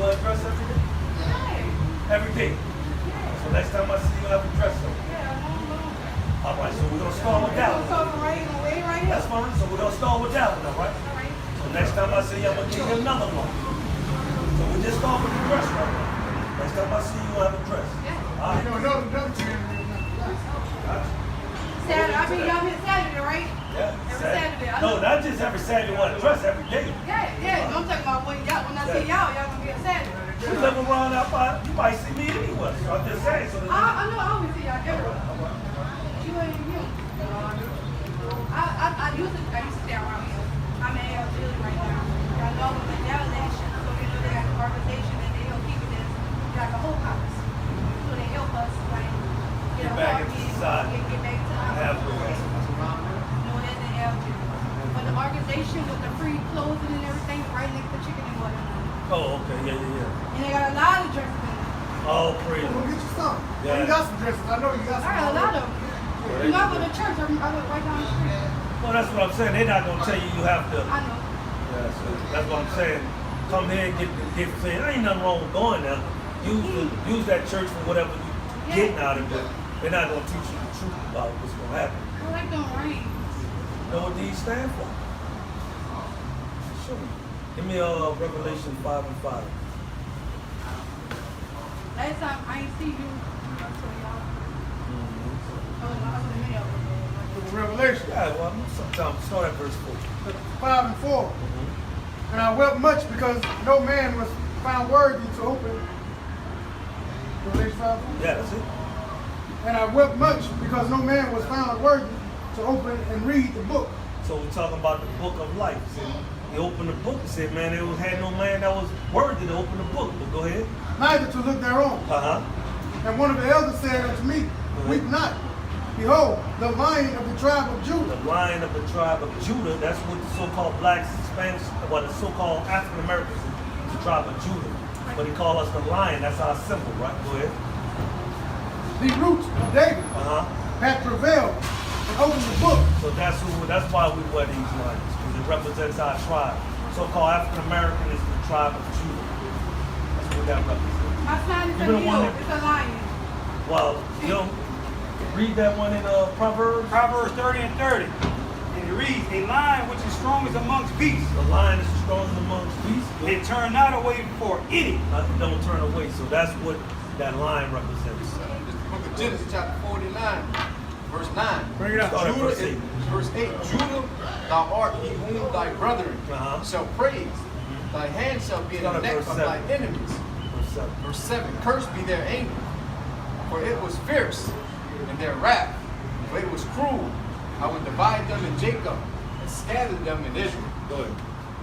wear a dress every day? Yeah. Every day. Yeah. So next time I see you, have a dress on. Yeah, All right, so we're gonna start with that one. That's fine. So we're gonna start with that one, all right? So next time I see you, I'm gonna give you another one. So we just start with the dress right now. Next time I see you, you'll have a dress. All right. Another chair. Gotcha. Saturday, I mean, y'all hit Saturday, right? Yeah. Every Saturday. I No, know. not just every Saturday. You want to dress every day. Yeah. I'm talking about when I see y'all gonna be a Saturday. You live around out by, you might see me anywhere. So I'm just saying. So I know I always see y'all everywhere. You ain't you. I used to stay around here. I'm in El Chile right now. Y'all know when the election, so they know they got an organization and they help people this like a whole house. So they help us like Get back into society. Get back to Have a No, that's in El Chile. But the organization with the free clothing and everything right next to chicken and water. Oh, okay. Yeah. And they got a lot of dresses in there. Oh, praise. We'll get you some. Yeah. You got some dresses. I know you got I some. got a lot of them. You know, I go to church, I live right down the street. Well, that's what I'm saying. They're not gonna tell you you have to. I know. Yeah, so that's what I'm saying. Come here and get the gift. Saying there ain't nothing wrong with going there. Use that church for whatever you getting out of it. They're not gonna teach you the truth about what's gonna happen. I like them rings. You know what these stand for? Show me. Give me Revelation 5:5. Last time I ain't see you, I told y'all. I was in the mail. With the Revelation. Yeah, well, sometimes start at verse 4. 5 and 4. And I wept much because no man was found worthy to open. Revelation 5. Yeah, that's it. And I wept much because no man was found worthy to open and read the book. So we're talking about the book of life. See, he opened the book and said, man, there had no man that was worthy to open the book. But go ahead. Neither to look thereon. And one of the elders said unto me, weep not. Behold, the lion of the tribe of Judah. The lion of the tribe of Judah, that's what the so-called blacks, Spanish, well, the so-called African Americans, the tribe of Judah. But he called us the lion, that's our symbol, right? Go ahead. The root of David hath prevailed and opened the book. So that's why we wear these lions, because it represents our tribe. So-called African American is the tribe of Judah. That's what that represents. My sign is a deal. It's a lion. Well, you know, read that one in Proverbs. Proverbs 30 and 30. And it reads, a lion which is strongest amongst beasts, The lion is strong amongst beasts. and turn not away for any. Don't turn away. So that's what that lion represents. This is the book of Genesis, chapter 49, verse 9. Bring it out. Start at Judah verse 8. is, verse 8. Judah, thou art he whom thy brethren shall praise. Thy hand shall be in the Start at neck verse of 7. thy enemies. Verse 7. Verse 7. Cursed be their anger, for it was fierce, and their wrath, for it was cruel. I will divide them in Jacob, and scatter them in Israel. Go ahead.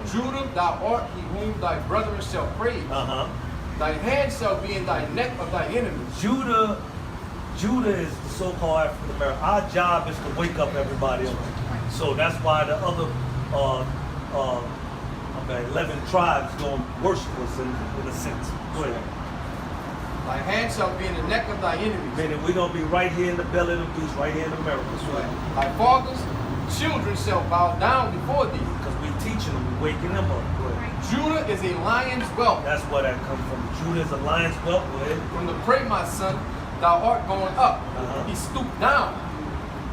Judah, thou art he whom thy brethren shall praise. Thy hand shall be in thy neck of thy enemies. Judah is the so-called African American. Our job is to wake up everybody else. So that's why the other 11 tribes going to worship us in a sense. Go ahead. Thy hand shall be in the neck of thy enemies. Meaning we're going to be right here in the belly of the beast, right here in America. Thy fathers, children shall bow down before thee. Because we teaching them, we waking them up. Go ahead. Judah is a lion's whelp. That's where that comes from. Judah is a lion's whelp. Go ahead. From the prey, my son, thou art going up. He stooped down.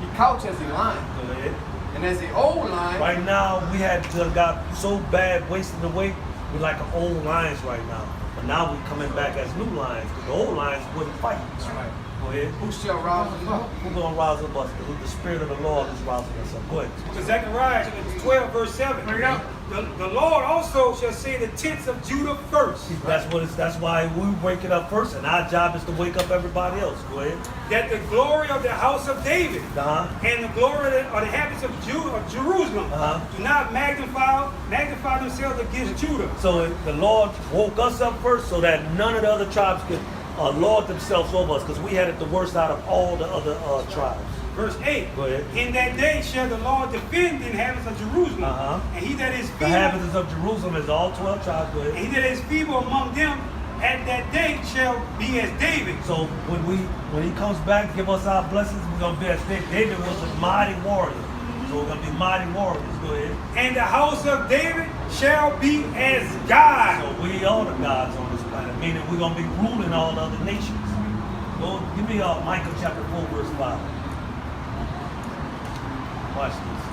He couched as a lion. Go ahead. And as the old lion, Right now, we got so bad, wasting away. We're like an old lions right now. But now we're coming back as new lions. Because the old lions wouldn't fight. right, Go ahead. who shall rouse them up? Who's going to rouse up us? The Spirit of the Lord is rousing us up. Go ahead. To Zechariah 12, verse 7. Bring it out. The Lord also shall say the tents of Judah first, That's why we wake it up first, and our job is to wake up everybody else. Go ahead. that the glory of the house of David and the glory of the inhabitants of Jerusalem do not magnify themselves against Judah. So the Lord woke us up first, so that none of the other tribes could lord themselves over us, because we had it the worst out of all the other tribes. Verse 8. Go ahead. In that day shall the Lord defend the inhabitants of Jerusalem, and he that is The feeble, inhabitants of Jerusalem is all 12 tribes. Go and ahead. he that is feeble among them at that day shall be as David. So when he comes back, give us our blessings, we're gonna be as David was a mighty warrior. So we're gonna be mighty warriors. Go ahead. And the house of David shall be as God. So we are the gods on this planet, meaning we're going to be ruling all other nations. Go, give me Micah chapter 4, verse 5. Watch this.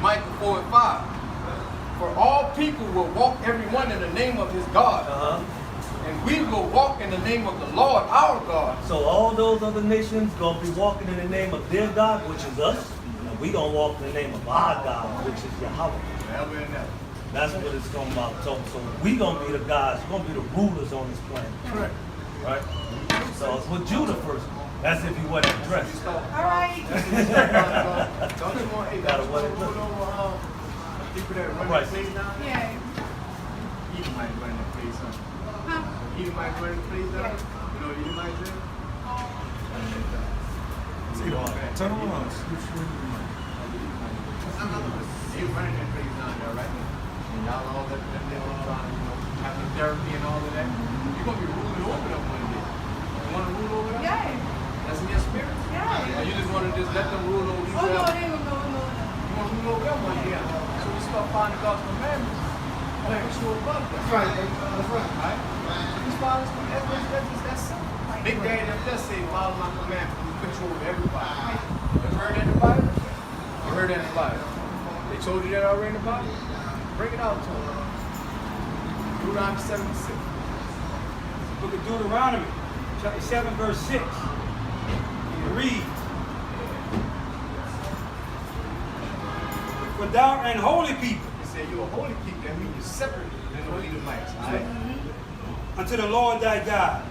Micah 4 and 5. For all people will walk everyone in the name of his God. And we will walk in the name of the Lord our God. So all those other nations going to be walking in the name of their God, which is us. And we going to walk in the name of our God, which is Yahweh. Never and never. That's what it's going about. So we going to be the guys, we're going to be the rulers on this planet. Correct. Right? So it's with Judah first. That's if you wasn't dressed. All right. Don't you want, hey, Gotta don't what you it want look. over people that run Right. the place down? Yeah. Edom might run that place, huh? Huh? Edom might run the place down. Yeah. You know what Edom might do? See the turn around. They running that place down there, right? And y'all all that trying to, having therapy and all of that. You're gonna be ruling over them one day. You wanna rule over them? Yeah. That's in your spirit? Yeah. Or you just wanna just let them rule over you? Oh, no, forever? they don't know, no. You wanna rule over them one day. So we start following God's commandments. Like we show above them. That's right, baby. That's right. Right? These fathers, that's simple. Big Daddy them just say, follow my commandments. You control everybody. You heard that in the Bible? You heard that in the Bible? They told you that already in the Bible? Bring it out to them. Deuteronomy 76. Book of Deuteronomy, chapter 7, verse 6. It reads, For thou art an holy people He said, you're a holy people. That means you're separate than the Edomites. Right? unto the Lord thy God.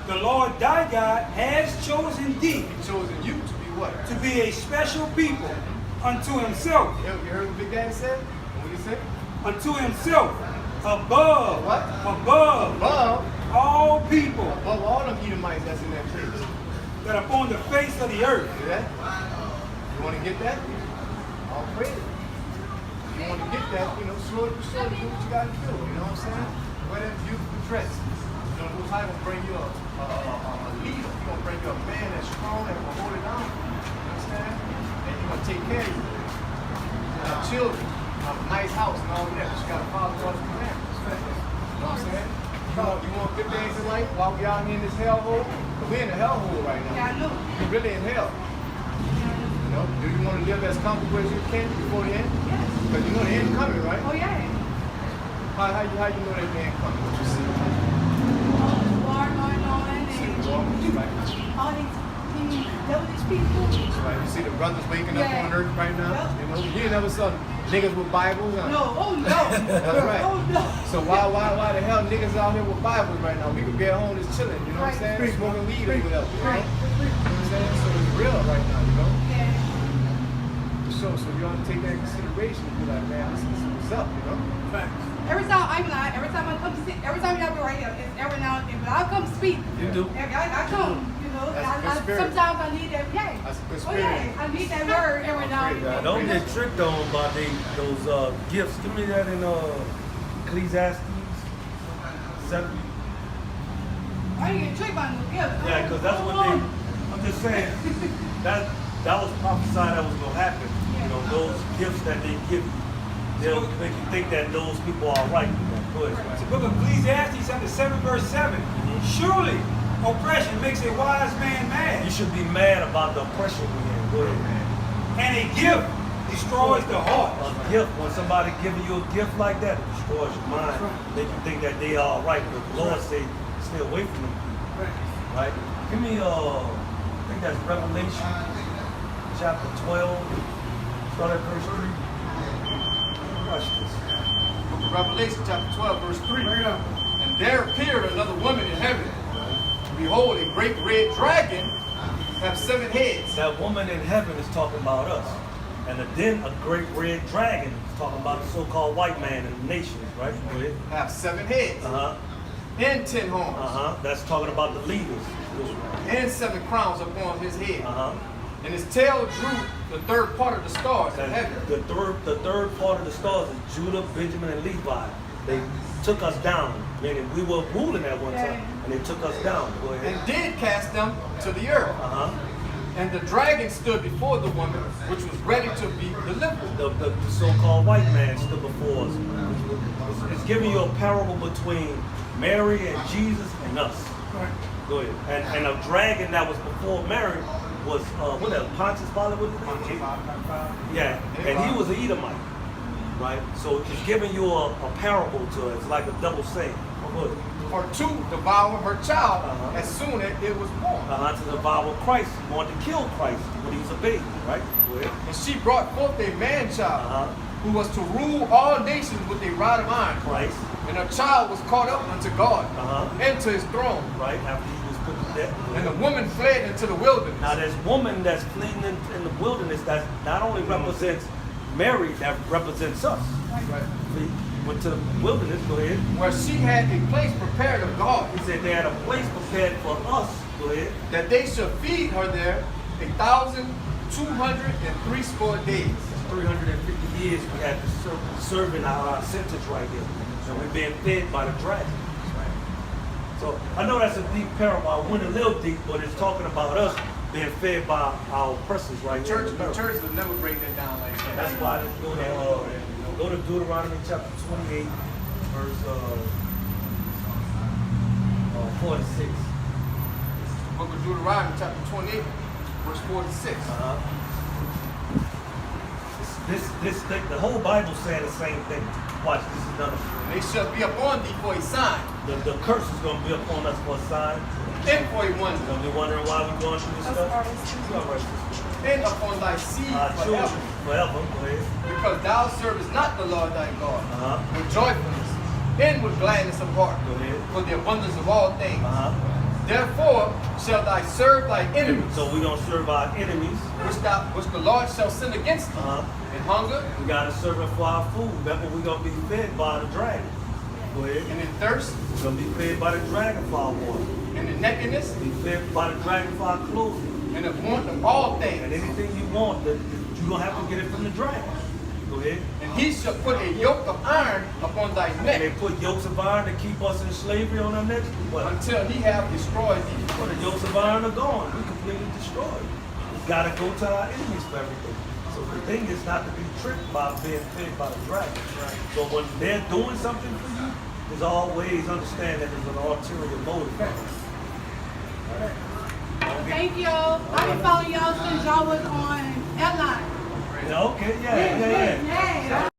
The Lord thy God has chosen thee He chosen you to be what? to be a special people unto himself, You heard what Big Daddy said? What did he say? unto himself, above, What? above Above, all people above all them Edomites that's in that place. that are upon the face of the earth. See that? You want to get that? All praise. You want to get that, slowly but surely do what you got to do. You know what I'm saying? Wear that beautiful dress. The Most High will bring you a leader. He's going to bring you a man that's strong that will hold it down. You understand? And you're going to take care of you. You have children. You have a nice house and all of that. But you got to follow God's commandments. You know what I'm saying? You want good things in life while we out here in this hellhole? We're in the hellhole right now. Yeah, I know. You're really in hell. Do you want to live as comfortable as you can before the end? Yes. Because you know the end coming, right? Oh, yeah. How you know that the end coming? What you see? Lord, and See the Lord, right? all these devilish people. Right. You see the brothers waking up Yeah. on earth right now? Yep. You never saw niggas with Bibles? Huh? No, oh no. That's right. Oh no. So why the hell niggas out here with Bibles right now? We could be at home just chilling, you know what I'm saying? Right. Smoking weed or whatever, you know? Right. You know what I'm saying? So it's real right now, you know? Yeah. So you ought to take that in consideration and be like, man, this is what's up, you know? Every time every time I come see, every time y'all be right here, it's every now and then. But I come speak. You do. I come, That's a good spirit. sometimes I need that. Yeah. That's a good Oh spirit. yeah, I need that word every now and then. Don't get tricked on by those gifts. Give me that in Ecclesiastes 7. I ain't getting tricked by no gift. Yeah, because that's what they. I'm just saying that was prophesied that was gonna happen. You know, those gifts that they give you, they'll make you think that those people are right. Go ahead. It's the book of Ecclesiastes, chapter 7, verse 7. Surely oppression makes a wise man mad, You should be mad about the oppression we're in. Go ahead. and a gift destroys the heart. A gift, when somebody giving you a gift like that, it destroys your mind. Make you think that they are right. But the Lord say, stay away from them people. Right? Give me I think that's Revelation chapter 12. Start at verse 3. Watch this. Book of Revelation chapter 12, verse 3. Bring it up. And there appeared another woman in heaven. Behold, a great red dragon have 7 heads. That woman in heaven is talking about us. And then a great red dragon is talking about the so-called white man in the nations, right? Go ahead. Have 7 heads. Uh-huh. And 10 horns. Uh-huh. That's talking about the leaders. And 7 crowns upon his head. Uh-huh. And his tail drew the third part of the stars in heaven. The third part of the stars is Judah, Benjamin, and Levi. They took us down, meaning we were ruling at one time, and they took us down. Go ahead. And did cast them to the earth. Uh-huh. And the dragon stood before the woman, which was ready to be delivered. The so-called white man stood before us. It's giving you a parable between Mary and Jesus and us. Go ahead. And a dragon that was before Mary was Pontius Pilate, what is it? Yeah, and he was an Edomite, right? So it's giving you a parable to it. It's like a double saying. Go ahead. For to devour her child as soon as it was born. To devour Christ. He wanted to kill Christ when he was a baby, right? Go ahead. And she brought forth a man-child who was to rule all nations with a rod of iron. Christ. And her child was caught up unto God and to his throne. Right, after he was put to death. And the woman fled into the wilderness. Now this woman that's fleeing in the wilderness, that not only represents Mary, that represents us. Right. We went to the wilderness, go ahead. Where she had a place prepared of God. He said they had a place prepared for us, go ahead. That they should feed her there 1,260 days. 350 years we had to serve in our sentence right here. And we're being fed by the dragon. So I know that's a deep parable. I went a little deep, but it's talking about us being fed by our oppressors right here. The church will never break that down like that. That's why they go to Deuteronomy chapter 28, verse 46. Book of Deuteronomy chapter 28, verse 46. The whole Bible saying the same thing. Watch, this is another. They shall be upon thee for a sign, The curse is going to be upon us for a sign. and for a You're wonder, going to be wondering why we're going through this stuff. It's all right, sister. and upon thy seed Our children forever. forever. Go ahead. Because thou servest not the Lord thy God Uh-huh. with joyfulness and with gladness of heart, Go ahead. for the abundance of all things. Uh-huh. Therefore shall thy serve thy enemies, So we're going to serve our enemies. which the Lord shall send against thee, Uh-huh. in hunger, We got to serve it for our food. Remember, we're going to be fed by the dragon. Go ahead. and in thirst, We're going to be fed by the dragon for our water. and in nakedness, Be fed by the dragon for our clothing. and in want of all And things. anything you want, you're going to have to get it from the dragon. Go ahead. And he shall put a yoke of iron upon thy And they neck, put yokes of iron to keep us in slavery on our necks. What? until he have destroyed thee. Well, the yokes of iron are gone. We're completely destroyed. We got to go to our enemies for everything. So the thing is not to be tricked by being fed by the dragon. So when they're doing something for you, there's always understand that there's an ulterior motive. Thank y'all. I've been following y'all since y'all was on Headline. Yeah, okay, yeah.